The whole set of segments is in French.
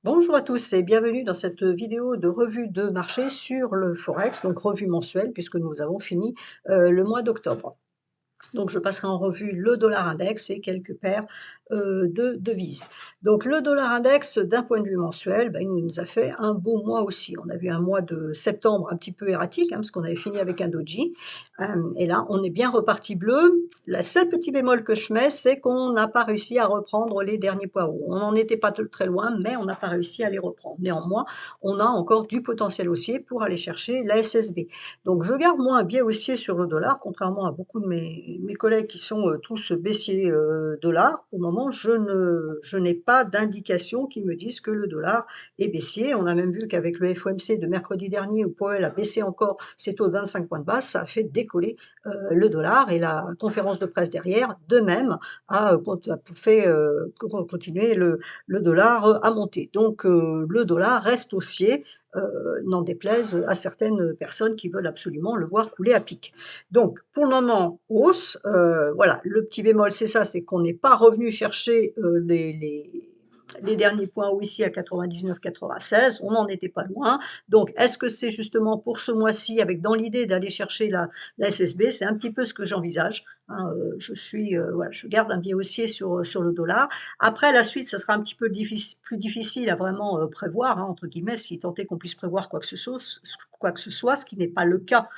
Bonjour à tous et bienvenue dans cette vidéo de revue de marché sur le Forex, donc revue mensuelle puisque nous avons fini le mois d'octobre. Donc je passerai en revue le dollar index et quelques paires de devises. Donc le dollar index, d'un point de vue mensuel, il nous a fait un beau mois aussi. On a vu un mois de septembre un petit peu erratique, parce qu'on avait fini avec un doji. Et là, on est bien reparti bleu. La seule petit bémol que je mets, c'est qu'on n'a pas réussi à reprendre les derniers poids hauts. On n'en était pas très loin, mais on n'a pas réussi à les reprendre. Néanmoins, on a encore du potentiel haussier pour aller chercher la SSB. Donc je garde moi un biais haussier sur le dollar, contrairement à beaucoup de mes collègues qui sont tous baissiers dollar. Pour le moment, je n'ai pas d'indication qui me disent que le dollar est baissier. On a même vu qu'avec le FOMC de mercredi dernier, où Powell a baissé encore ses taux de 25 points de base, ça a fait décoller le dollar, et la conférence de presse derrière, de même, a fait continuer le dollar à monter. Donc le dollar reste haussier, n'en déplaise à certaines personnes qui veulent absolument le voir couler à pic. Donc, pour le moment, hausse. Voilà, le petit bémol, c'est ça, c'est qu'on n'est pas revenu chercher les derniers points hauts ici à 99,96, on n'en était pas loin. Donc, est-ce que c'est justement pour ce mois-ci, avec dans l'idée d'aller chercher la SSB? C'est un petit peu ce que j'envisage. Voilà, je garde un biais haussier sur le dollar. Après, la suite, ce sera un petit peu plus difficile à vraiment prévoir, entre guillemets, si tant est qu'on puisse prévoir quoi que ce soit, ce qui n'est pas le cas.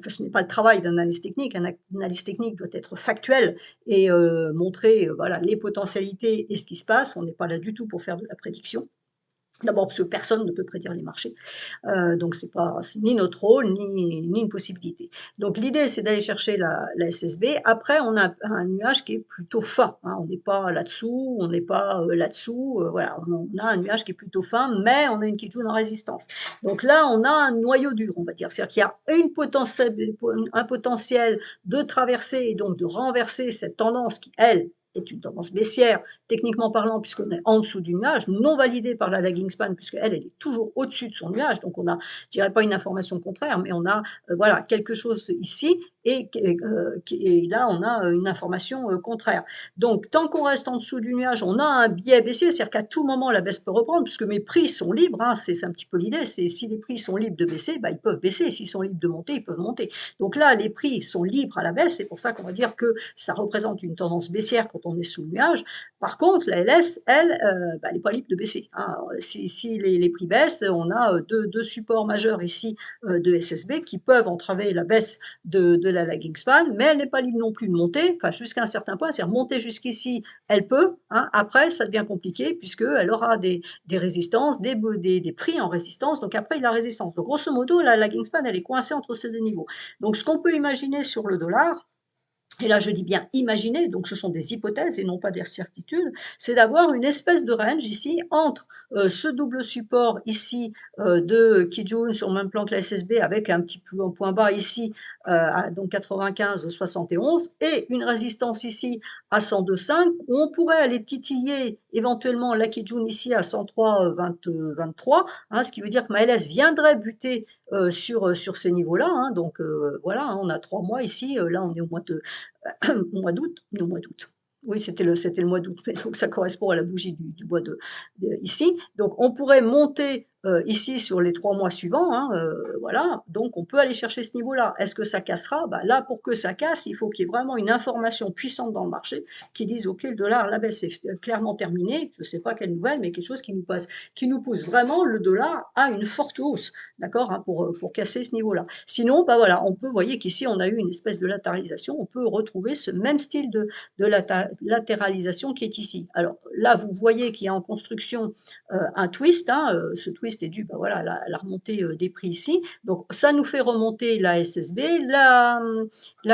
Ce n'est pas le travail d'un analyste technique. Un analyste technique doit être factuel et montrer voilà, les potentialités et ce qui se passe. On n'est pas là du tout pour faire de la prédiction. D'abord parce que personne ne peut prédire les marchés, donc c'est ni notre rôle, ni une possibilité. Donc l'idée, c'est d'aller chercher la SSB. Après, on a un nuage qui est plutôt fin, on n'est pas là-dessous, on n'est pas là-dessous, voilà, on a un nuage qui est plutôt fin, mais on a une Kijun en résistance. Donc là, on a un noyau dur, on va dire. C'est-à-dire qu'il y a un potentiel de traverser et donc de renverser cette tendance qui, elle, est une tendance baissière, techniquement parlant, puisqu'on est en dessous du nuage, non validée par la lagging span, puisqu'elle est toujours au-dessus de son nuage. Donc on a, je dirais pas une information contraire, mais on a voilà, quelque chose ici, et là on a une information contraire. Donc tant qu'on reste en dessous du nuage, on a un biais baissier, c'est-à-dire qu'à tout moment la baisse peut reprendre, puisque mes prix sont libres, c'est un petit peu l'idée, c'est si les prix sont libres de baisser, ils peuvent baisser, s'ils sont libres de monter, ils peuvent monter. Donc là, les prix sont libres à la baisse, c'est pour ça qu'on va dire que ça représente une tendance baissière quand on est sous le nuage. Par contre, la LS, elle, elle n'est pas libre de baisser. Si les prix baissent, on a deux supports majeurs ici de SSB qui peuvent entraver la baisse de la lagging span, mais elle n'est pas libre non plus de monter, enfin jusqu'à un certain point, c'est-à-dire monter jusqu'ici, elle peut, après ça devient compliqué puisqu'elle aura des résistances, des prix en résistance, donc après il y a la résistance. Donc grosso modo, la lagging span, elle est coincée entre ces deux niveaux. Donc ce qu'on peut imaginer sur le dollar, et là je dis bien imaginer, donc ce sont des hypothèses et non pas des certitudes, c'est d'avoir une espèce de range ici entre ce double support ici de Kijun sur le même plan que la SSB avec un petit point bas ici donc 95,71 et une résistance ici à 102,5 où on pourrait aller titiller éventuellement la Kijun ici à 103,23, ce qui veut dire que ma LS viendrait buter sur ces niveaux-là, donc voilà, on a 3 mois ici, là on est au mois d'août, non, mois d'août. Oui, c'était le mois d'août, donc ça correspond à la bougie du mois ici. Donc on pourrait monter ici sur les 3 mois suivants, voilà, donc on peut aller chercher ce niveau-là. Est-ce que ça cassera? Là, pour que ça casse, il faut qu'il y ait vraiment une information puissante dans le marché qui dise, ok, le dollar, la baisse est clairement terminée, je ne sais pas quelle nouvelle, mais quelque chose qui nous pousse vraiment le dollar à une forte hausse, d'accord, pour casser ce niveau-là. Sinon, voilà, on peut, vous voyez qu'ici, on a eu une espèce de latéralisation, on peut retrouver ce même style de latéralisation qui est ici. Alors là, vous voyez qu'il y a en construction un twist, ce twist est dû voilà, à la remontée des prix ici, donc ça nous fait remonter la SSB, la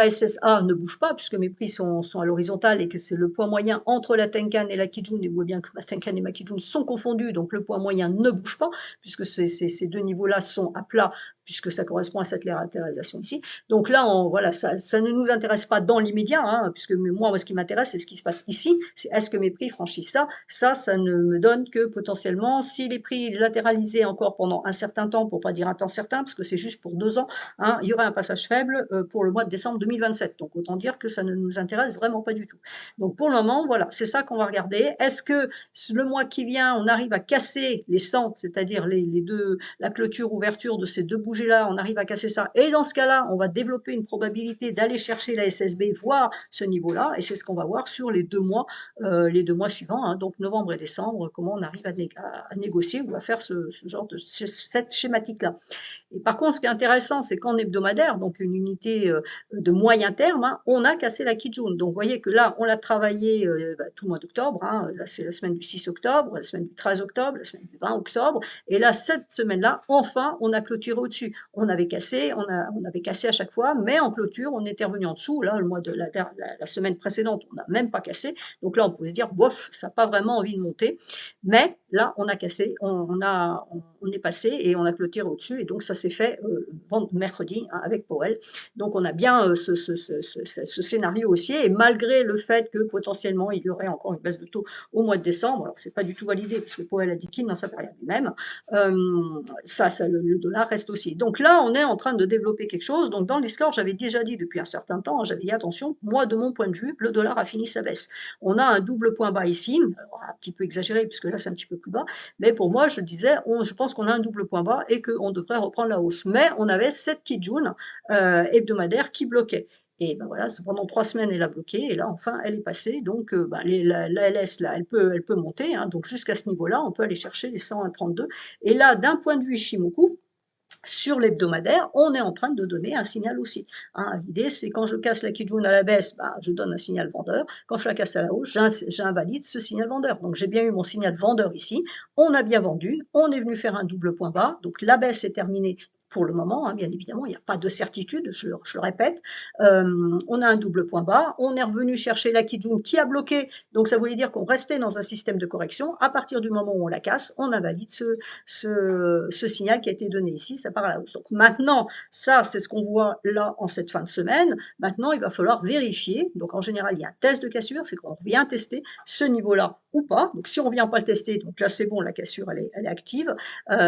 SSA ne bouge pas puisque mes prix sont à l'horizontale et que c'est le point moyen entre la Tenkan et la Kijun, et vous voyez bien que ma Tenkan et ma Kijun sont confondus, donc le point moyen ne bouge pas puisque ces deux niveaux-là sont à plat puisque ça correspond à cette latéralisation ici. Donc là, voilà, ça ne nous intéresse pas dans l'immédiat, puisque moi, ce qui m'intéresse, c'est ce qui se passe ici. C'est est-ce que mes prix franchissent ça? Ça ne me donne que potentiellement, si les prix latéralisent stabiliser encore pendant un certain temps, pour pas dire un temps certain, parce que c'est juste pour 2 ans, hein, il y aurait un passage faible, pour le mois de décembre 2027. Donc autant dire que ça ne nous intéresse vraiment pas du tout. Donc pour le moment, voilà, c'est ça qu'on va regarder. Est-ce que le mois qui vient, on arrive à casser les centres, c'est-à-dire les 2, la clôture, ouverture de ces 2 bougées-là, on arrive à casser ça et dans ce cas-là, on va développer une probabilité d'aller chercher la SSB, voir ce niveau-là et c'est ce qu'on va voir sur les 2 mois suivants, hein, donc novembre et décembre, comment on arrive à négocier ou à faire ce genre de cette schématique-là. Et par contre, ce qui est intéressant, c'est qu'en hebdomadaire, donc une unité de moyen terme, hein, on a cassé la Kijun. Donc, vous voyez que là, on l'a travaillé tout le mois d'octobre. Hein, là, c'est la semaine du 6 octobre, la semaine du 13 octobre, la semaine du 20 octobre. Et là, cette semaine-là, enfin, on a clôturé au-dessus. On avait cassé, on avait cassé à chaque fois, mais en clôture, on était revenu en dessous. Là, le mois de la semaine précédente, on n'a même pas cassé. Donc là, on pouvait se dire, bof, ça n'a pas vraiment envie de monter. Mais là, on a cassé, on est passé et on a clôturé au-dessus. Et donc, ça s'est fait mercredi, hein, avec Powell. Donc, on a bien ce scénario haussier. Et malgré le fait que potentiellement, il y aurait encore une baisse de taux au mois de décembre, alors c'est pas du tout validé, parce que Powell a dit qu'il n'en savait rien lui-même, le dollar reste haussier. Donc là, on est en train de développer quelque chose. Donc, dans le Discord, j'avais déjà dit depuis un certain temps, j'avais dit attention, moi, de mon point de vue, le dollar a fini sa baisse. On a un double point bas ici, alors, un petit peu exagéré, puisque là, c'est un petit peu plus bas, mais pour moi, je disais, je pense qu'on a un double point bas et qu'on devrait reprendre la hausse. Mais on avait cette Kijun hebdomadaire qui bloquait. Et ben voilà, pendant 3 semaines, elle a bloqué, et là, enfin, elle est passée. Donc, la LS, là, elle peut monter. Hein, donc, jusqu'à ce niveau-là, on peut aller chercher les 101,32. Et là, d'un point de vue Ishimoku, sur l'hebdomadaire, on est en train de donner un signal aussi. Hein, l'idée, c'est quand je casse la Kijun à la baisse, je donne un signal vendeur. Quand je la casse à la hausse, j'invalide ce signal vendeur. Donc, j'ai bien eu mon signal vendeur ici. On a bien vendu. On est venu faire un double point bas. Donc, la baisse est terminée pour le moment, hein, bien évidemment, il n'y a pas de certitude, je le répète. On a un double point bas, on est revenu chercher la Kijun qui a bloqué, donc ça voulait dire qu'on restait dans un système de correction. À partir du moment où on la casse, on invalide ce signal qui a été donné ici, ça part à la hausse. Donc maintenant, ça, c'est ce qu'on voit là en cette fin de semaine. Maintenant, il va falloir vérifier. Donc en général, il y a un test de cassure, c'est qu'on vient tester ce niveau-là ou pas. Donc si on ne vient pas le tester, donc là c'est bon, la cassure elle est active.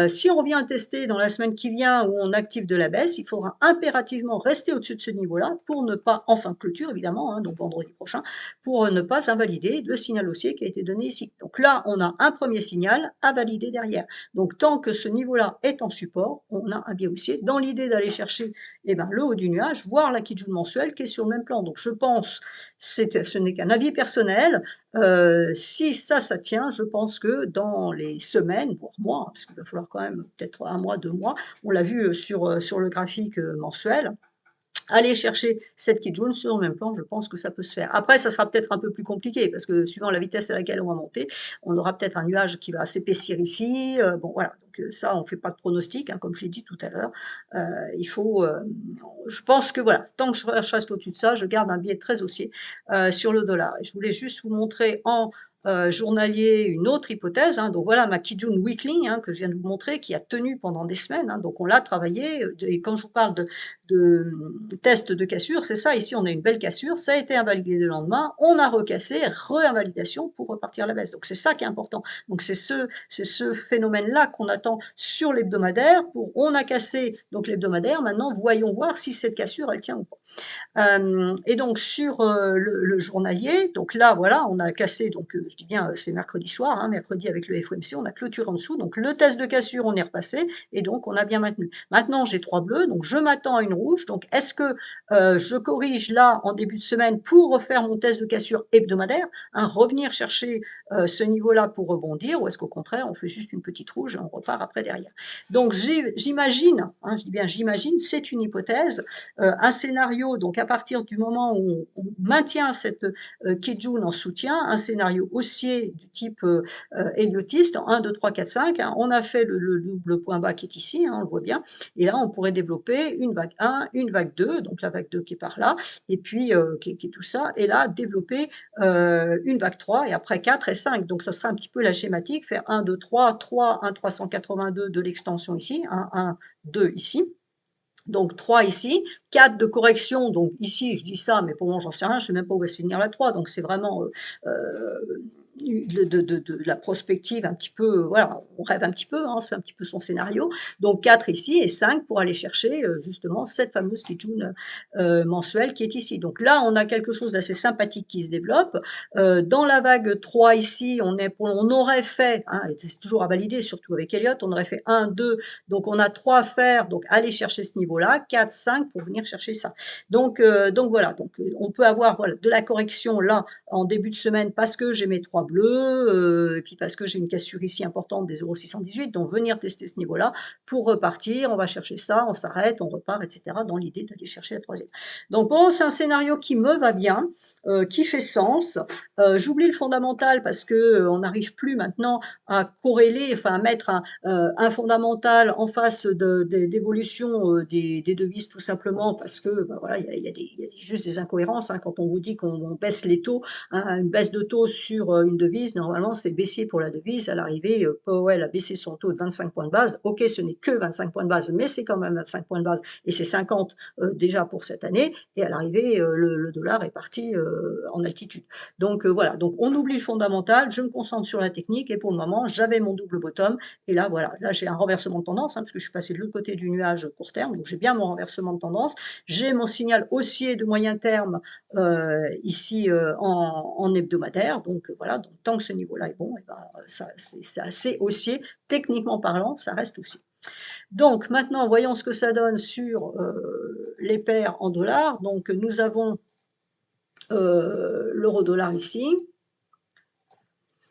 Si on revient le tester dans la semaine qui vient où on active de la baisse, il faudra impérativement rester au-dessus de ce niveau-là pour ne pas, en fin de clôture évidemment, hein, donc vendredi prochain, pour ne pas invalider le signal haussier qui a été donné ici. Donc là, on a un premier signal à valider derrière. Donc tant que ce niveau-là est en support, on a un biais haussier dans l'idée d'aller chercher le haut du nuage, voire la Kijun mensuelle qui est sur le même plan. Donc je pense, ce n'est qu'un avis personnel, si ça tient, je pense que dans les semaines, voire mois, parce qu'il va falloir quand même peut-être 1 mois, 2 mois, on l'a vu sur le graphique mensuel, aller chercher cette Kijun sur le même plan, je pense que ça peut se faire. Après, ça sera peut-être un peu plus compliqué, parce que suivant la vitesse à laquelle on va monter, on aura peut-être un nuage qui va s'épaissir ici, bon voilà, donc ça, on ne fait pas de pronostic, hein, comme je l'ai dit tout à l'heure. Il faut, je pense que voilà, tant que je reste au-dessus de ça, je garde un biais très haussier sur le dollar. Et je voulais juste vous montrer en journalier une autre hypothèse. Hein, donc voilà ma Kijun Weekly que je viens de vous montrer, qui a tenu pendant des semaines. Hein, donc on l'a travaillé. Et quand je vous parle de test de cassure, c'est ça. Ici, on a une belle cassure. Ça a été invalidé le lendemain. On a recassé, re-invalidation pour repartir à la baisse. Donc c'est ça qui est important. Donc c'est ce phénomène-là qu'on attend sur l'hebdomadaire. On a cassé donc l'hebdomadaire. Maintenant, voyons voir si cette cassure elle tient ou pas. Et donc sur le journalier, donc là voilà, on a cassé, donc je dis bien c'est mercredi soir, hein, mercredi avec le FOMC, on a clôturé en dessous, donc le test de cassure on est repassé et donc on a bien maintenu. Maintenant j'ai 3 bleus, donc je m'attends à une rouge, donc est-ce que je corrige là en début de semaine pour refaire mon test de cassure hebdomadaire, hein, revenir chercher ce niveau-là pour rebondir, ou est-ce qu'au contraire on fait juste une petite rouge et on repart après derrière. Donc j'imagine, hein, je dis bien j'imagine, c'est une hypothèse, un scénario, donc à partir du moment où on maintient cette Kijun en soutien, un scénario haussier du type héliotiste, en 1, 2, 3, 4, 5, hein, on a fait le double point bas qui est ici, hein, on le voit bien, et là on pourrait développer une vague 1, une vague 2, donc la vague 2 qui est par là, et puis qui est tout ça, et là développer une vague 3, et après 4 et 5, donc ça sera un petit peu la schématique, faire 1, 2, 3, 3, 1, 382 de l'extension ici, 1, 1, 2 ici, donc 3 ici, 4 de correction, donc ici je dis ça, mais pour moi j'en sais rien, je ne sais même pas où va se finir la 3, donc c'est vraiment de la prospective un petit peu, voilà, on rêve un petit peu, hein, on se fait un petit peu son scénario. Donc 4 ici et 5 pour aller chercher, justement cette fameuse Kijun, mensuelle qui est ici. Donc là, on a quelque chose d'assez sympathique qui se développe. Dans la vague 3 ici, on aurait fait, hein, et c'est toujours à valider, surtout avec Elliott, on aurait fait 1, 2, donc on a 3 à faire, donc aller chercher ce niveau-là, 4, 5 pour venir chercher ça. Donc voilà, donc on peut avoir voilà, de la correction là en début de semaine parce que j'ai mes 3 bleus, et puis parce que j'ai une cassure ici importante des 0,618, donc venir tester ce niveau-là pour repartir, on va chercher ça, on s'arrête, on repart, etc. dans l'idée d'aller chercher la troisième. Donc bon, c'est un scénario qui me va bien, qui fait sens. J'oublie le fondamental parce que on n'arrive plus maintenant à corréler, enfin à mettre un fondamental en face d'évolution des devises tout simplement parce que bah, voilà, il y a juste des incohérences. Hein, quand on vous dit qu'on baisse les taux, hein, une baisse de taux sur une devise, normalement c'est baissier pour la devise. À l'arrivée, Powell a baissé son taux de 25 points de base. Ok, ce n'est que 25 points de base, mais c'est quand même 25 points de base et c'est 50 déjà pour cette année. Et à l'arrivée, le dollar est parti en altitude. Donc voilà, donc on oublie le fondamental, je me concentre sur la technique et pour le moment, j'avais mon double bottom et là voilà, là j'ai un renversement de tendance hein, parce que je suis passé de l'autre côté du nuage court terme, donc j'ai bien mon renversement de tendance, j'ai mon signal haussier de moyen terme ici en hebdomadaire, donc voilà, donc tant que ce niveau-là est bon, et ben, c'est assez haussier, techniquement parlant, ça reste haussier. Donc maintenant, voyons ce que ça donne sur les paires en dollars. Donc nous avons l'euro-dollar ici.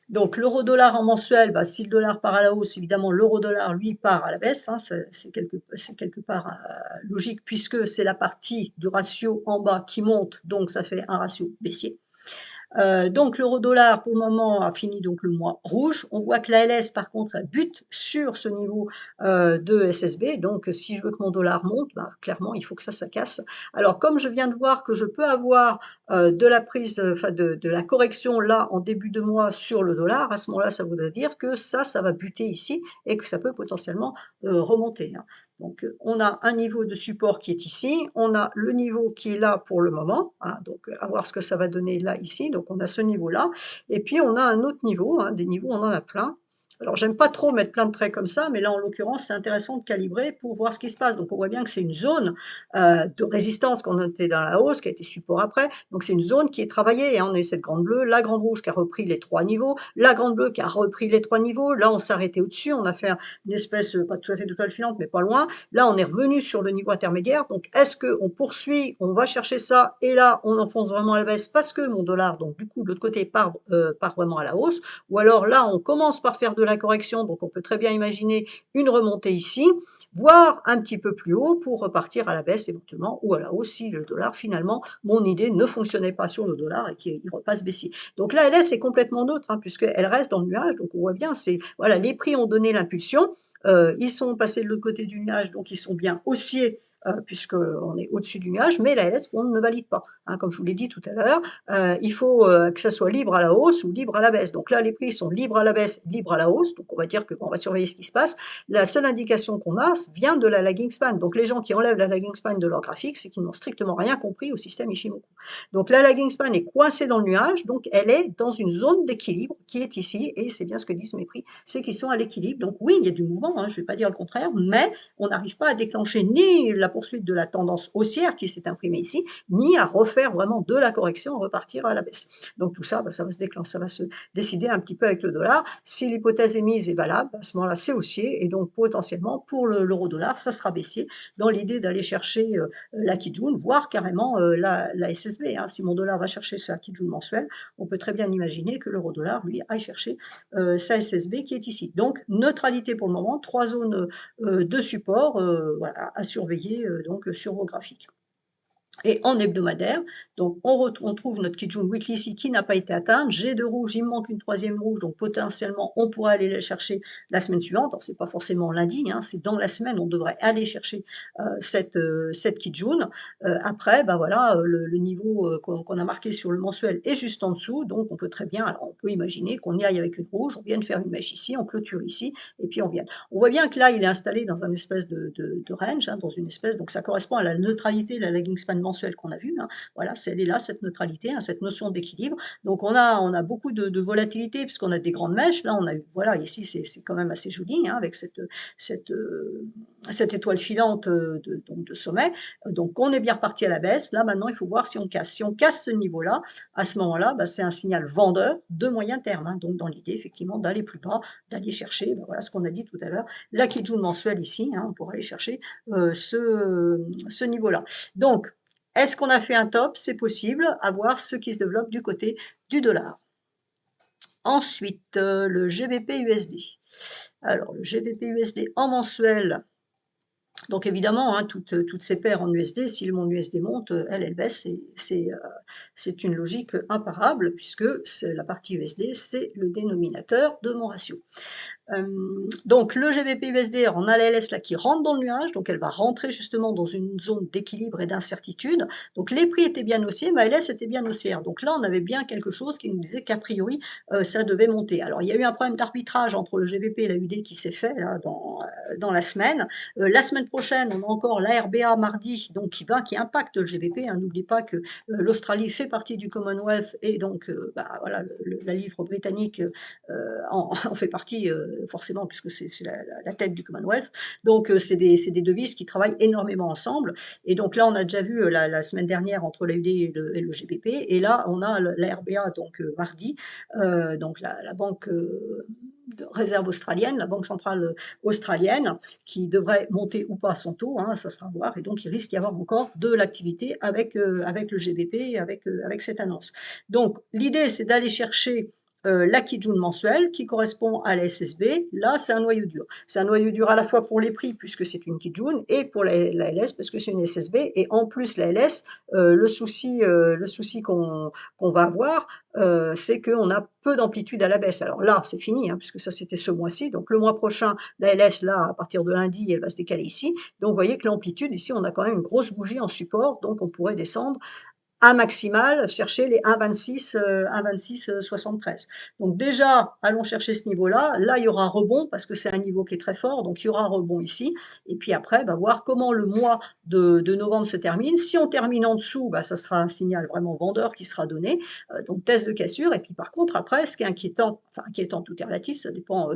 Donc l'euro-dollar en mensuel, bah, si le dollar part à la hausse, évidemment l'euro-dollar lui part à la baisse, hein, c'est quelque part logique puisque c'est la partie du ratio en bas qui monte, donc ça fait un ratio baissier. Donc l'euro-dollar pour le moment a fini donc le mois rouge. On voit que la LS par contre elle bute sur ce niveau de SSB. Donc si je veux que mon dollar monte, bah, clairement il faut que ça casse. Alors comme je viens de voir que je peux avoir de la prise, enfin de la correction là en début de mois sur le dollar, à ce moment-là ça voudrait dire que ça va buter ici et que ça peut potentiellement remonter. Hein. Donc, on a un niveau de support qui est ici, on a le niveau qui est là pour le moment, hein, donc à voir ce que ça va donner là, ici, donc on a ce niveau-là, et puis on a un autre niveau, hein, des niveaux, on en a plein. Alors, j'aime pas trop mettre plein de traits comme ça, mais là, en l'occurrence, c'est intéressant de calibrer pour voir ce qui se passe. Donc, on voit bien que c'est une zone de résistance qu'on était dans la hausse, qui a été support après. Donc, c'est une zone qui est travaillée. Et on a eu cette grande bleue, la grande rouge qui a repris les 3 niveaux, la grande bleue qui a repris les 3 niveaux. Là, on s'est arrêté au-dessus. On a fait une espèce, pas tout à fait de toile filante, mais pas loin. Là, on est revenu sur le niveau intermédiaire. Donc, est-ce qu'on poursuit, on va chercher ça, et là, on enfonce vraiment à la baisse parce que mon dollar, donc du coup, de l'autre côté, part vraiment à la hausse. Ou alors là, on commence par faire de la correction. Donc, on peut très bien imaginer une remontée ici, voire un petit peu plus haut pour repartir à la baisse éventuellement, ou à la hausse si le dollar, finalement, mon idée ne fonctionnait pas sur le dollar et qu'il repasse baissier. Donc, la LS est complètement neutre, hein, puisqu'elle reste dans le nuage. Donc, on voit bien, c'est voilà, les prix ont donné l'impulsion. Ils sont passés de l'autre côté du nuage, donc ils sont bien haussiers puisqu'on est au-dessus du nuage, mais la LS, on ne valide pas. Hein, comme je vous l'ai dit tout à l'heure, il faut que ça soit libre à la hausse ou libre à la baisse. Donc là, les prix sont libres à la baisse, libres à la hausse. Donc on va dire qu'on va surveiller ce qui se passe. La seule indication qu'on a vient de la lagging span. Donc les gens qui enlèvent la lagging span de leur graphique, c'est qu'ils n'ont strictement rien compris au système Ishimoku. Donc la lagging span est coincée dans le nuage, donc elle est dans une zone d'équilibre qui est ici, et c'est bien ce que disent mes prix, c'est qu'ils sont à l'équilibre. Donc oui, il y a du mouvement, hein, je ne vais pas dire le contraire, mais on n'arrive pas à déclencher ni la poursuite de la tendance haussière qui s'est imprimée ici, ni à refaire vraiment de la correction, repartir à la baisse. Donc tout ça, ça va se déclencher, ça va se décider un petit peu avec le dollar. Si l'hypothèse émise est valable, à ce moment-là, c'est haussier, et donc potentiellement pour l'euro-dollar, ça sera baissier, dans l'idée d'aller chercher la Kijun, voire carrément la SSB. Hein. Si mon dollar va chercher sa Kijun mensuelle, on peut très bien imaginer que l'euro-dollar, lui, aille chercher sa SSB qui est ici. Donc, neutralité pour le moment, 3 zones de support voilà, à surveiller donc, sur vos graphiques. Et en hebdomadaire, donc on trouve notre Kijun Weekly ici qui n'a pas été atteinte. J'ai 2 rouges, il me manque une 3e rouge, donc potentiellement on pourrait aller la chercher la semaine suivante. Alors c'est pas forcément lundi, hein, c'est dans la semaine, on devrait aller chercher cette Kijun. Après, ben voilà, le niveau qu'on a marqué sur le mensuel est juste en dessous, donc on peut très bien, alors on peut imaginer qu'on y aille avec une rouge, on vienne faire une mèche ici, on clôture ici, et puis on vient. On voit bien que là, il est installé dans un espèce de range, hein, dans une espèce, donc ça correspond à la neutralité, la lagging span mensuel qu'on a vu, hein. Voilà, elle est là, cette neutralité, hein, cette notion d'équilibre. Donc on a beaucoup de volatilité puisqu'on a des grandes mèches. Là, on a eu voilà, ici, c'est quand même assez joli, hein, avec cette, heu, cette étoile filante, de sommet. Donc on est bien reparti à la baisse. Là, maintenant, il faut voir si on casse. Si on casse ce niveau-là, à ce moment-là, bah, c'est un signal vendeur de moyen terme, hein. Donc dans l'idée, effectivement, d'aller plus bas, d'aller chercher, bah, voilà ce qu'on a dit tout à l'heure, la Kijun mensuelle ici, hein, on pourra aller chercher, ce niveau-là. Donc, est-ce qu'on a fait un top? C'est possible, à voir ce qui se développe du côté du dollar. Ensuite, le GBP/USD. Alors le GBP/USD en mensuel, donc évidemment, hein, toutes ces paires en USD, si le monde USD monte, elle baisse, c'est une logique imparable puisque la partie USD, c'est le dénominateur de mon ratio. Donc le GBP/USD, on a la LS là qui rentre dans le nuage, donc elle va rentrer justement dans une zone d'équilibre et d'incertitude. Donc les prix étaient bien haussiers, ma LS était bien haussière. Donc là, on avait bien quelque chose qui nous disait qu'a priori, ça devait monter. Alors il y a eu un problème d'arbitrage entre le GBP et la UD qui s'est fait là dans la semaine. La semaine prochaine, on a encore la RBA mardi, donc qui impacte le GBP, hein. N'oubliez pas que, l'Australie fait partie du Commonwealth et donc bah, voilà, la livre britannique, en fait partie, forcément, puisque c'est la tête du Commonwealth. Donc, c'est des devises qui travaillent énormément ensemble. Et donc là, on a déjà vu la semaine dernière entre la UD et le GBP. Et là, on a la RBA, donc mardi, donc la banque de réserve australienne, la banque centrale australienne, qui devrait monter ou pas son taux, hein, ça sera à voir. Et donc, il risque d'y avoir encore de l'activité avec le GBP, avec cette annonce. Donc, l'idée, c'est d'aller chercher la Kijun mensuelle qui correspond à la SSB. Là, c'est un noyau dur. C'est un noyau dur à la fois pour les prix, puisque c'est une Kijun, et pour la LS, parce que c'est une SSB. Et en plus, la LS, le souci qu'on va avoir, c'est qu'on a peu d'amplitude à la baisse. Alors là, c'est fini, hein, puisque ça, c'était ce mois-ci. Donc le mois prochain, la LS, là, à partir de lundi, elle va se décaler ici. Donc vous voyez que l'amplitude, ici, on a quand même une grosse bougie en support. Donc on pourrait descendre un maximal, chercher les 1,26, 1,2673. Donc déjà, allons chercher ce niveau-là. Là, il y aura rebond parce que c'est un niveau qui est très fort, donc il y aura rebond ici. Et puis après, bah, voir comment le mois de novembre se termine. Si on termine en dessous, bah, ça sera un signal vraiment vendeur qui sera donné. Donc test de cassure. Et puis par contre, après, ce qui est inquiétant, enfin inquiétant, tout est relatif, ça dépend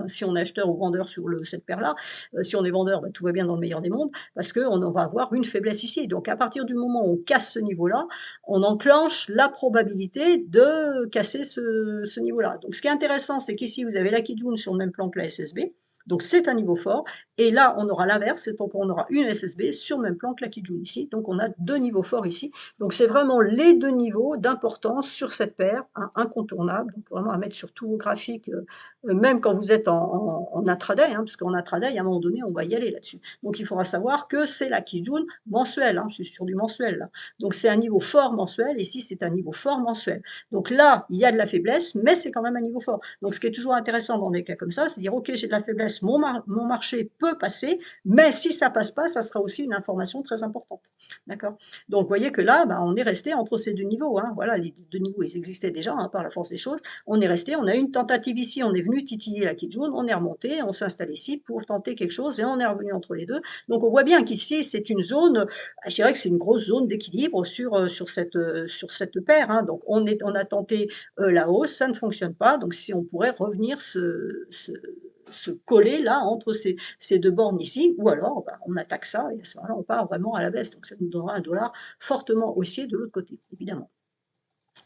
si on est acheteur ou vendeur sur cette paire-là. Si on est vendeur, bah, tout va bien dans le meilleur des mondes, parce qu'on va avoir une faiblesse ici. Donc à partir du moment où on casse ce niveau-là, on enclenche la probabilité de casser ce niveau-là. Donc ce qui est intéressant, c'est qu'ici, vous avez la Kijun sur le même plan que la SSB. Donc c'est un niveau fort. Et là, on aura l'inverse, donc on aura une SSB sur le même plan que la Kijun ici. Donc on a deux niveaux forts ici. Donc c'est vraiment les deux niveaux d'importance sur cette paire, hein, incontournable. Donc vraiment à mettre sur tous vos graphiques, même quand vous êtes en intraday, hein, parce qu'en intraday, à un moment donné, on va y aller là-dessus. Donc il faudra savoir que c'est la Kijun mensuelle, hein, je suis sur du mensuel là. Donc c'est un niveau fort mensuel, ici c'est un niveau fort mensuel. Donc là, il y a de la faiblesse, mais c'est quand même un niveau fort. Donc ce qui est toujours intéressant dans des cas comme ça, c'est de dire, ok, j'ai de la faiblesse, mon marché peut passer, mais si ça passe pas, ça sera aussi une information très importante. D'accord? Donc vous voyez que là, bah, on est resté entre ces deux niveaux, hein. Voilà, les deux niveaux, ils existaient déjà, hein, par la force des choses. On est resté, on a eu une tentative ici, on est venu titiller la Kijun, on est remonté, on s'installe ici pour tenter quelque chose et on est revenu entre les deux. Donc on voit bien qu'ici, c'est une zone, je dirais que c'est une grosse zone d'équilibre sur cette paire, hein. Donc on a tenté la hausse, ça ne fonctionne pas. Donc si on pourrait revenir se coller là entre ces deux bornes ici, ou alors bah, on attaque ça et à ce moment-là on part vraiment à la baisse. Donc ça nous donnera un dollar fortement haussier de l'autre côté, évidemment.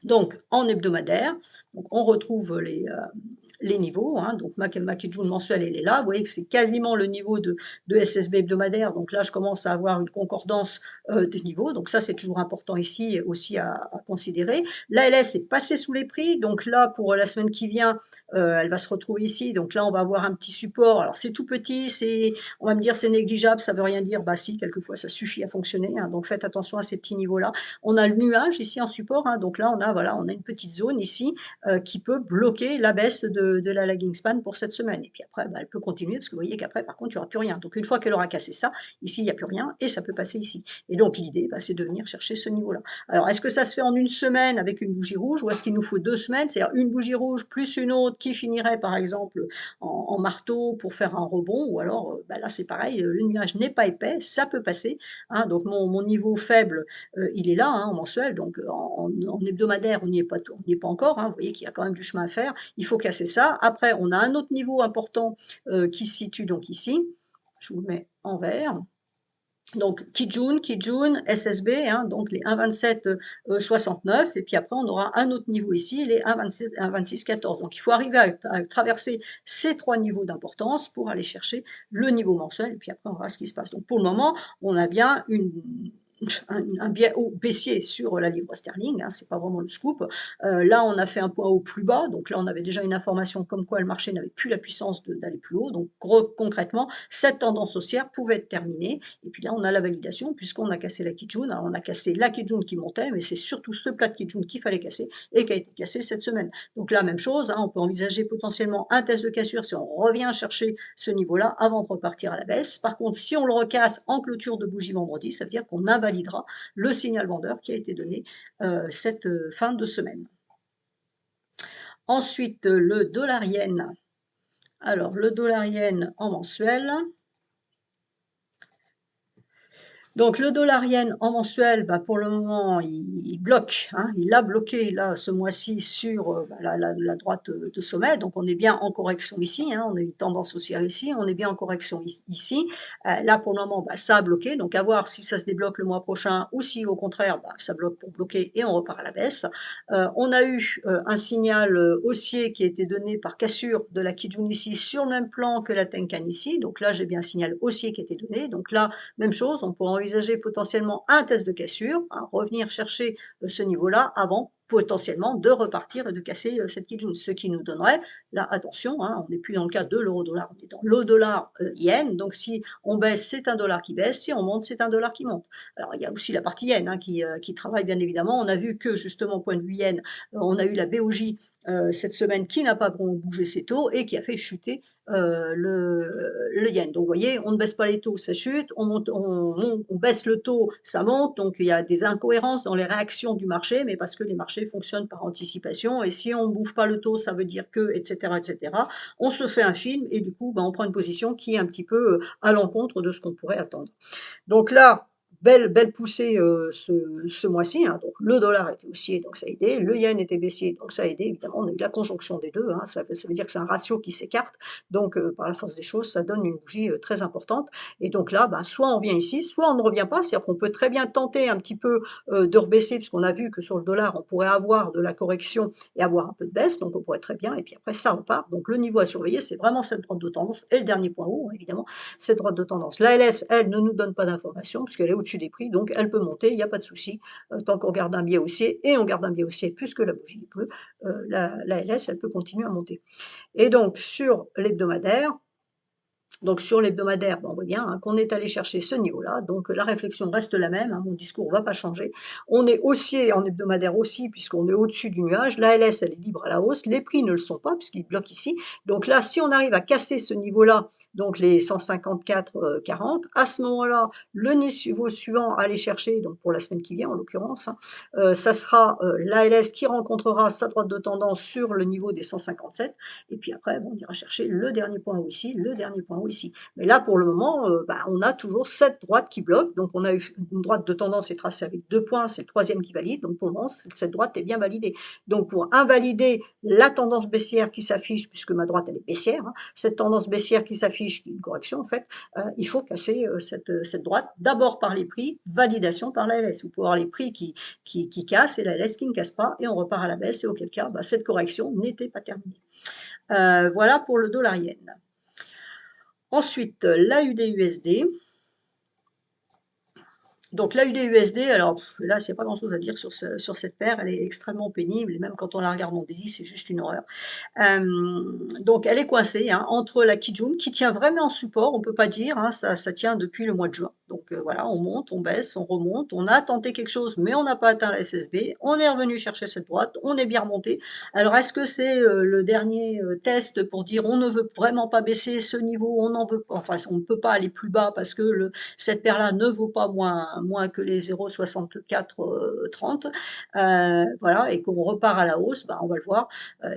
Donc, en hebdomadaire, donc on retrouve les niveaux, hein, donc ma Kijun mensuelle, elle est là. Vous voyez que c'est quasiment le niveau de SSB hebdomadaire. Donc là, je commence à avoir une concordance des niveaux. Donc ça, c'est toujours important ici aussi à considérer. La LS est passée sous les prix. Donc là, pour la semaine qui vient, elle va se retrouver ici. Donc là, on va avoir un petit support. Alors c'est tout petit, on va me dire c'est négligeable, ça veut rien dire. Bah si, quelquefois ça suffit à fonctionner, hein. Donc faites attention à ces petits niveaux-là. On a le nuage ici en support, hein. Donc là, on a voilà, on a une petite zone ici, qui peut bloquer la baisse de la lagging span pour cette semaine et puis après, bah, elle peut continuer parce que vous voyez qu'après par contre, il y aura plus rien. Donc une fois qu'elle aura cassé ça, ici, il y a plus rien et ça peut passer ici et donc l'idée, bah, c'est de venir chercher ce niveau-là. Alors est-ce que ça se fait en une semaine avec une bougie rouge ou est-ce qu'il nous faut 2 semaines? C'est-à-dire une bougie rouge plus une autre qui finirait par exemple en marteau pour faire un rebond ou alors, bah, là c'est pareil, le nuage n'est pas épais, ça peut passer, hein, donc mon niveau faible, il est là, hein, en mensuel, donc en hebdomadaire, on n'y est pas on n'y est pas encore, hein, vous voyez qu'il y a quand même du chemin à faire. Il faut casser ça. Après, on a un autre niveau important, qui se situe donc ici. Je vous le mets en vert. Donc Kijun, SSB, hein, donc les 1,27, 69 et puis après on aura un autre niveau ici, les 1,27 1,26 14. Donc il faut arriver à traverser ces 3 niveaux d'importance pour aller chercher le niveau mensuel et puis après on verra ce qui se passe. Donc pour le moment, on a bien un biais haut baissier sur la livre sterling, hein, c'est pas vraiment le scoop. Là, on a fait un point haut plus bas, donc là, on avait déjà une information comme quoi le marché n'avait plus la puissance d'aller plus haut. Donc concrètement, cette tendance haussière pouvait être terminée. Et puis là, on a la validation puisqu'on a cassé la Kijun. Alors, on a cassé la Kijun qui montait, mais c'est surtout ce plat de Kijun qu'il fallait casser et qui a été cassé cette semaine. Donc là, même chose, hein, on peut envisager potentiellement un test de cassure si on revient chercher ce niveau-là avant de repartir à la baisse. Par contre, si on le recasse en clôture de bougie vendredi, ça veut dire qu'on invalidera le signal vendeur qui a été donné cette fin de semaine. Ensuite, le dollar-yen. Alors, le dollar-yen en mensuel. Donc le dollar-yen en mensuel, bah, pour le moment, il bloque, hein, il a bloqué là ce mois-ci sur bah, la droite de sommet. Donc on est bien en correction ici, hein, on a une tendance haussière ici, on est bien en correction ici. Là pour le moment, bah, ça a bloqué. Donc à voir si ça se débloque le mois prochain ou si au contraire, bah, ça bloque pour bloquer et on repart à la baisse. On a eu un signal haussier qui a été donné par cassure de la Kijun ici sur le même plan que la Tenkan ici. Donc là j'ai bien un signal haussier qui a été donné. Donc là, même chose, on pourra envisager potentiellement un test de cassure, hein, revenir chercher ce niveau-là avant potentiellement de repartir et de casser cette Kijun, ce qui nous donnerait, là attention, hein, on n'est plus dans le cas de l'euro-dollar, on est dans le dollar yen, donc si on baisse, c'est un dollar qui baisse, si on monte, c'est un dollar qui monte. Alors il y a aussi la partie yen hein, qui travaille bien évidemment, on a vu que justement, au point de vue yen, on a eu la BOJ cette semaine qui n'a pas bougé ses taux et qui a fait chuter le yen. Donc vous voyez, on ne baisse pas les taux, ça chute, on baisse le taux, ça monte, donc il y a des incohérences dans les réactions du marché, mais parce que les marchés fonctionnent par anticipation, et si on ne bouge pas le taux, ça veut dire que, etc., etc., on se fait un film, et du coup, ben, on prend une position qui est un petit peu à l'encontre de ce qu'on pourrait attendre. Donc là, belle poussée ce mois-ci, hein, donc le dollar était haussier, donc ça a aidé, le yen était baissier, donc ça a aidé, évidemment, on a eu la conjonction des deux, hein, ça veut dire que c'est un ratio qui s'écarte, donc par la force des choses, ça donne une bougie très importante, et donc là, bah, soit on vient ici, soit on ne revient pas, c'est-à-dire qu'on peut très bien tenter un petit peu de rebaisser, puisqu'on a vu que sur le dollar, on pourrait avoir de la correction et avoir un peu de baisse, donc on pourrait très bien, et puis après ça repart, donc le niveau à surveiller, c'est vraiment cette droite de tendance, et le dernier point haut, hein, évidemment, cette droite de tendance. La LS, elle, ne nous donne pas d'informations, puisqu'elle est au-dessus des prix, donc elle peut monter, il n'y a pas de souci, tant qu'on garde un biais haussier, et on garde un biais haussier puisque la bougie est bleue, la LS, elle peut continuer à monter. Et donc, sur l'hebdomadaire, on voit bien hein, qu'on est allé chercher ce niveau-là, donc la réflexion reste la même, hein, mon discours ne va pas changer. On est haussier en hebdomadaire aussi, puisqu'on est au-dessus du nuage. La LS, elle est libre à la hausse, les prix ne le sont pas, puisqu'ils bloquent ici. Donc là, si on arrive à casser ce niveau-là, donc les 154,40, à ce moment-là, le niveau suivant à aller chercher, donc pour la semaine qui vient en l'occurrence, hein, ça sera la LS qui rencontrera sa droite de tendance sur le niveau des 157, et puis après, bon, on ira chercher le dernier point haut ici, le dernier point haut ici. Mais là, pour le moment, bah, on a toujours cette droite qui bloque. Donc, on a eu une droite de tendance est tracée avec 2 points, c'est le troisième qui valide. Donc, pour le moment, cette droite est bien validée. Donc, pour invalider la tendance baissière qui s'affiche, puisque ma droite, elle est baissière, hein, cette tendance baissière qui s'affiche, qui est une correction en fait, il faut casser cette droite, d'abord par les prix, validation par la LS. Vous pouvez avoir les prix qui cassent et la LS qui ne casse pas, et on repart à la baisse, et auquel cas, bah, cette correction n'était pas terminée. Voilà pour le dollar yen. Ensuite, l'AUD-USD. Donc l'AUD-USD, alors là, il n'y a pas grand-chose à dire sur cette paire, elle est extrêmement pénible, et même quand on la regarde en daily, c'est juste une horreur. Donc elle est coincée hein, entre la Kijun, qui tient vraiment en support, on ne peut pas dire, hein, ça tient depuis le mois de juin. Donc voilà, on monte, on baisse, on remonte, on a tenté quelque chose, mais on n'a pas atteint la SSB, on est revenu chercher cette droite, on est bien remonté. Alors est-ce que c'est le dernier test pour dire on ne veut vraiment pas baisser ce niveau, on n'en veut pas, enfin on ne peut pas aller plus bas parce que cette paire-là ne vaut pas moins que les 0,6430, voilà, et qu'on repart à la hausse, ben, on va le voir,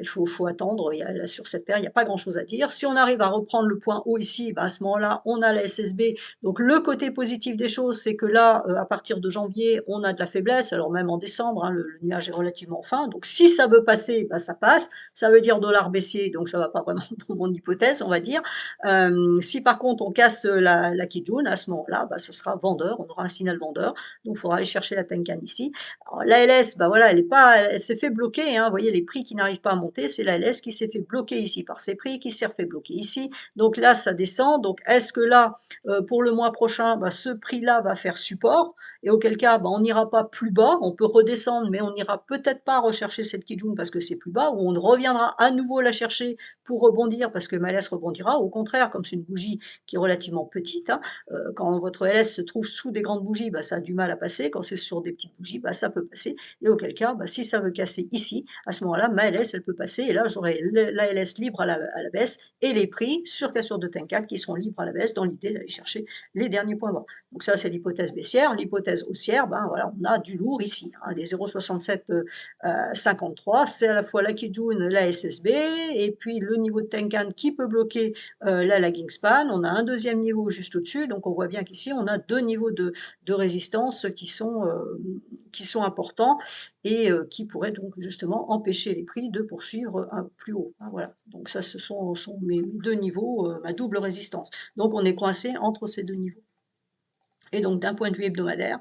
faut attendre, là, sur cette paire, il n'y a pas grand-chose à dire. Si on arrive à reprendre le point haut ici, ben, à ce moment-là, on a la SSB. Donc le côté positif des choses, c'est que là, à partir de janvier, on a de la faiblesse, alors même en décembre, hein, le nuage est relativement fin, donc si ça veut passer, ben, ça passe, ça veut dire dollar baissier, donc ça va pas vraiment dans mon hypothèse, on va dire. Si par contre on casse la Kijun, à ce moment-là, ben, ça sera vendeur, on aura un signal vendeur, donc il faudra aller chercher la Tenkan ici. Alors, la LS, ben voilà, elle s'est fait bloquer, hein, vous voyez les prix qui n'arrivent pas à monter, c'est la LS qui s'est fait bloquer ici par ces prix, qui s'est fait bloquer ici, donc là ça descend, donc est-ce que là, pour le mois prochain, bah, ce prix-là va faire support, et auquel cas, bah, on n'ira pas plus bas, on peut redescendre, mais on n'ira peut-être pas rechercher cette Kijun parce que c'est plus bas, ou on reviendra à nouveau la chercher pour rebondir parce que ma LS rebondira. Au contraire, comme c'est une bougie qui est relativement petite, hein, quand votre LS se trouve sous des grandes bougies, bah, ça a du mal à passer. Quand c'est sur des petites bougies, bah, ça peut passer. Et auquel cas, bah, si ça veut casser ici, à ce moment-là, ma LS, elle peut passer. Et là, j'aurai la LS libre à la baisse et les prix sur cassure de Tenkan qui seront libres à la baisse dans l'idée d'aller chercher les derniers points bas. Donc ça, c'est l'hypothèse baissière. L'hypothèse haussière, ben voilà, on a du lourd ici. Hein, les 0,6753, c'est à la fois la Kijun, la SSB, et puis le niveau de Tenkan qui peut bloquer la lagging span. On a un deuxième niveau juste au-dessus, donc on voit bien qu'ici, on a deux niveaux de résistance qui sont importants et qui pourraient donc justement empêcher les prix de poursuivre plus haut. Hein, voilà. Donc ça, ce sont mes deux niveaux, ma double résistance. Donc on est coincé entre ces deux niveaux. Et donc d'un point de vue hebdomadaire,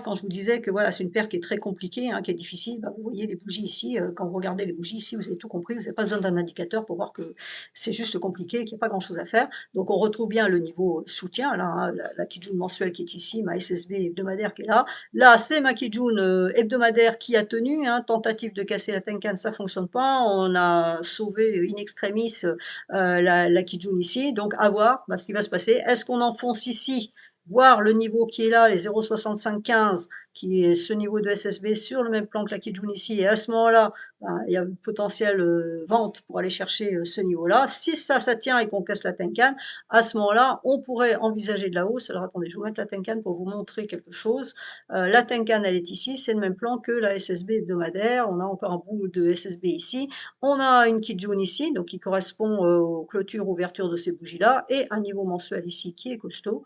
quand je vous disais que voilà, c'est une paire qui est très compliquée, hein, qui est difficile, bah, vous voyez les bougies ici, quand vous regardez les bougies ici, vous avez tout compris, vous n'avez pas besoin d'un indicateur pour voir que c'est juste compliqué, qu'il n'y a pas grand-chose à faire. Donc on retrouve bien le niveau soutien, là, hein, la Kijun mensuelle qui est ici, ma SSB hebdomadaire qui est là. Là, c'est ma Kijun hebdomadaire qui a tenu, hein, tentative de casser la Tenkan, ça ne fonctionne pas, on a sauvé in extremis la Kijun ici, donc à voir bah, ce qui va se passer. Est-ce qu'on enfonce ici, voir le niveau qui est là, les 0,6515, qui est ce niveau de SSB sur le même plan que la Kijun ici, et à ce moment-là, ben, il y a une potentielle vente pour aller chercher ce niveau-là. Si ça tient et qu'on casse la Tenkan, à ce moment-là, on pourrait envisager de la hausse. Alors attendez, je vais vous mettre la Tenkan pour vous montrer quelque chose. La Tenkan, elle est ici, c'est le même plan que la SSB hebdomadaire. On a encore un bout de SSB ici. On a une Kijun ici, donc qui correspond aux clôtures, ouvertures de ces bougies-là, et un niveau mensuel ici qui est costaud.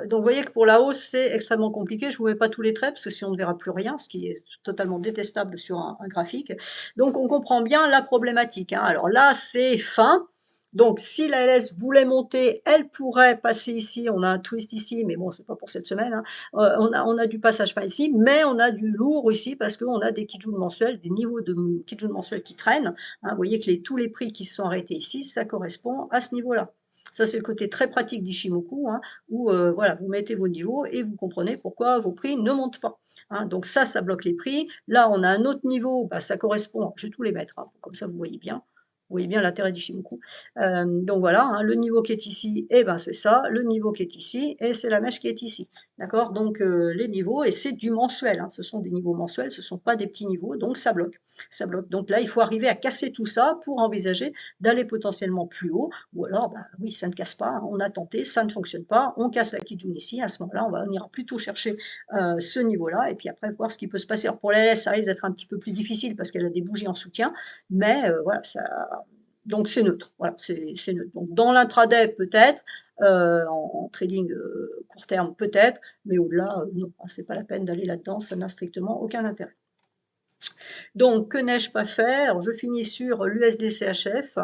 Donc vous voyez que pour la hausse, c'est extrêmement compliqué. Je ne vous mets pas tous les traits parce que sinon on ne verra plus rien, ce qui est totalement détestable sur un graphique. Donc on comprend bien la problématique. Hein. Alors là, c'est fin. Donc si la LS voulait monter, elle pourrait passer ici. On a un twist ici, mais bon, c'est pas pour cette semaine. Hein. On a du passage fin ici, mais on a du lourd ici parce qu'on a des Kijun mensuels, des niveaux de Kijun mensuels qui traînent. Hein. Vous voyez que tous les prix qui se sont arrêtés ici, ça correspond à ce niveau-là. Ça, c'est le côté très pratique d'Ishimoku, hein, où voilà, vous mettez vos niveaux et vous comprenez pourquoi vos prix ne montent pas. Hein. Donc ça bloque les prix. Là, on a un autre niveau, bah, ça correspond, je vais tous les mettre, hein, comme ça vous voyez bien. Vous voyez bien l'intérêt d'Ishimoku. Donc voilà, hein, le niveau qui est ici, et ben c'est ça, le niveau qui est ici, et c'est la mèche qui est ici. D'accord. Donc les niveaux, et c'est du mensuel, hein, ce sont des niveaux mensuels, ce ne sont pas des petits niveaux, donc ça bloque. Ça bloque. Donc là, il faut arriver à casser tout ça pour envisager d'aller potentiellement plus haut, ou alors, bah, oui, ça ne casse pas, hein, on a tenté, ça ne fonctionne pas, on casse la Kijun ici, à ce moment-là, on ira plutôt chercher ce niveau-là, et puis après, voir ce qui peut se passer. Alors pour la LS, ça risque d'être un petit peu plus difficile, parce qu'elle a des bougies en soutien, mais voilà, donc c'est neutre, voilà, c'est neutre. Donc dans l'intraday, peut-être, en trading court terme, peut-être, mais au-delà, non, c'est pas la peine d'aller là-dedans, ça n'a strictement aucun intérêt. Donc, que n'ai-je pas faire? Je finis sur l'USDCHF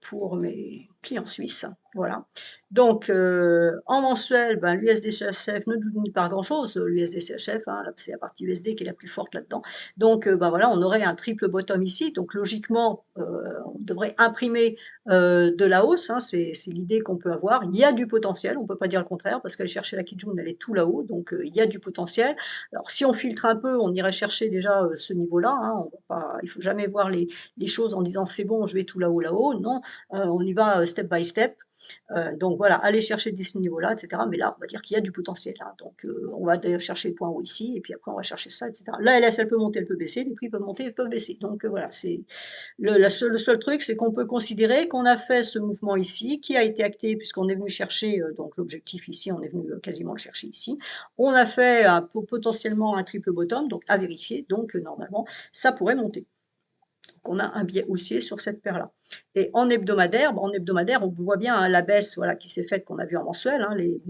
pour mes clients suisses. Voilà. Donc, en mensuel, ben, l'USD-CHF ne nous dit pas grand-chose. L'USD-CHF, hein, c'est la partie USD qui est la plus forte là-dedans. Donc, ben, voilà, on aurait un triple bottom ici. Donc, logiquement, on devrait imprimer de la hausse. Hein, c'est l'idée qu'on peut avoir. Il y a du potentiel, on ne peut pas dire le contraire, parce qu'elle cherchait la Kijun, elle est tout là-haut. Donc, il y a du potentiel. Alors, si on filtre un peu, on irait chercher déjà ce niveau-là. Hein, il ne faut jamais voir les choses en disant c'est bon, je vais tout là-haut, là-haut. Non, on y va step by step. Donc voilà, aller chercher dès ce niveau-là, et cetera. Mais là, on va dire qu'il y a du potentiel, hein, donc on va d'ailleurs chercher le point haut ici et puis après on va chercher ça, et cetera. La LS, elle peut monter, elle peut baisser, les prix peuvent monter, ils peuvent baisser. Donc voilà, c'est le seul truc, c'est qu'on peut considérer qu'on a fait ce mouvement ici, qui a été acté puisqu'on est venu chercher, donc l'objectif ici, on est venu, quasiment le chercher ici. On a fait un potentiellement un triple bottom, donc à vérifier, donc normalement, ça pourrait monter. Donc on a un biais haussier sur cette paire-là. Et en hebdomadaire, bah, en hebdomadaire, on voit bien, hein, la baisse, voilà, qui s'est faite, qu'on a vu en mensuel, hein, mes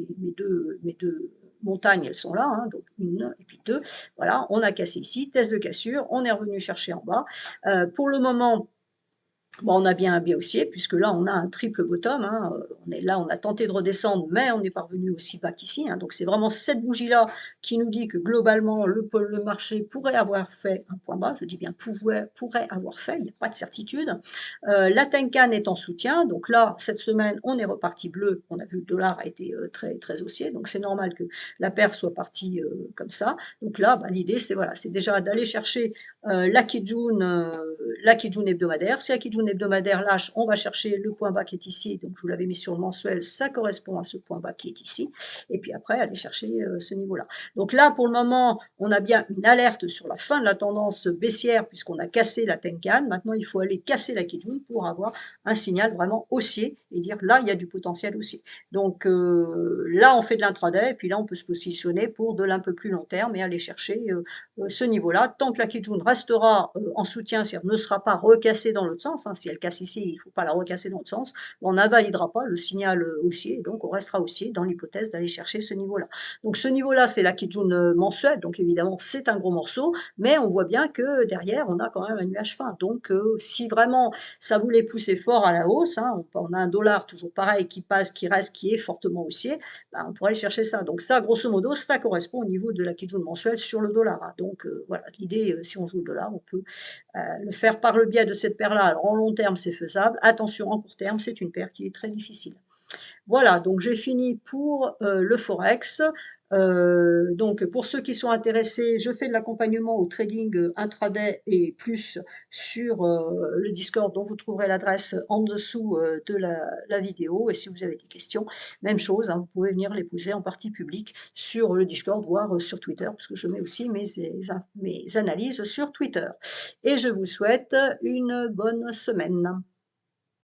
2 montagnes, elles sont là, hein, donc 1 et puis 2. Voilà, on a cassé ici, test de cassure, on est revenu chercher en bas. Pour le moment, bon, on a bien un biais haussier puisque là, on a un triple bottom, hein, on a tenté de redescendre, mais on n'est pas revenu aussi bas qu'ici, hein. Donc c'est vraiment cette bougie-là qui nous dit que globalement, le marché pourrait avoir fait un point bas. Je dis bien pourrait avoir fait, il n'y a pas de certitude. La Tenkan est en soutien, donc là, cette semaine, on est reparti bleu. On a vu le dollar a été, très très haussier, donc c'est normal que la paire soit partie, comme ça. Donc là, bah, l'idée, c'est voilà, c'est déjà d'aller chercher, la Kijun hebdomadaire. Si la Kijun hebdomadaire lâche, on va chercher le point bas qui est ici. Donc, je vous l'avais mis sur le mensuel, ça correspond à ce point bas qui est ici. Et puis après, aller chercher ce niveau-là. Donc là, pour le moment, on a bien une alerte sur la fin de la tendance baissière puisqu'on a cassé la Tenkan. Maintenant, il faut aller casser la Kijun pour avoir un signal vraiment haussier et dire là, il y a du potentiel haussier. Donc là, on fait de l'intraday et puis là, on peut se positionner pour de l'un peu plus long terme et aller chercher ce niveau-là. Tant que la Kijun restera en soutien, c'est-à-dire ne sera pas recassée dans l'autre sens, hein, si elle casse ici, il ne faut pas la recasser dans l'autre sens, on n'invalidera pas le signal haussier, et donc on restera haussier dans l'hypothèse d'aller chercher ce niveau-là. Donc ce niveau-là, c'est la Kijun mensuelle, donc évidemment c'est un gros morceau, mais on voit bien que derrière, on a quand même un nuage fin. Donc si vraiment ça voulait pousser fort à la hausse, hein, on a un dollar toujours pareil qui passe, qui reste, qui est fortement haussier, bah, on pourrait aller chercher ça. Donc ça, grosso modo, ça correspond au niveau de la Kijun mensuelle sur le dollar, hein. Donc voilà, l'idée, si on joue le dollar, on peut le faire par le biais de cette paire-là. Alors en long terme, c'est faisable. Attention, en court terme, c'est une paire qui est très difficile. Voilà, donc j'ai fini pour le forex. Donc pour ceux qui sont intéressés, je fais de l'accompagnement au trading intraday et plus sur le Discord dont vous trouverez l'adresse en dessous de la vidéo. Et si vous avez des questions, même chose, hein, vous pouvez venir les poser en partie publique sur le Discord, voire sur Twitter, parce que je mets aussi mes analyses sur Twitter. Et je vous souhaite une bonne semaine.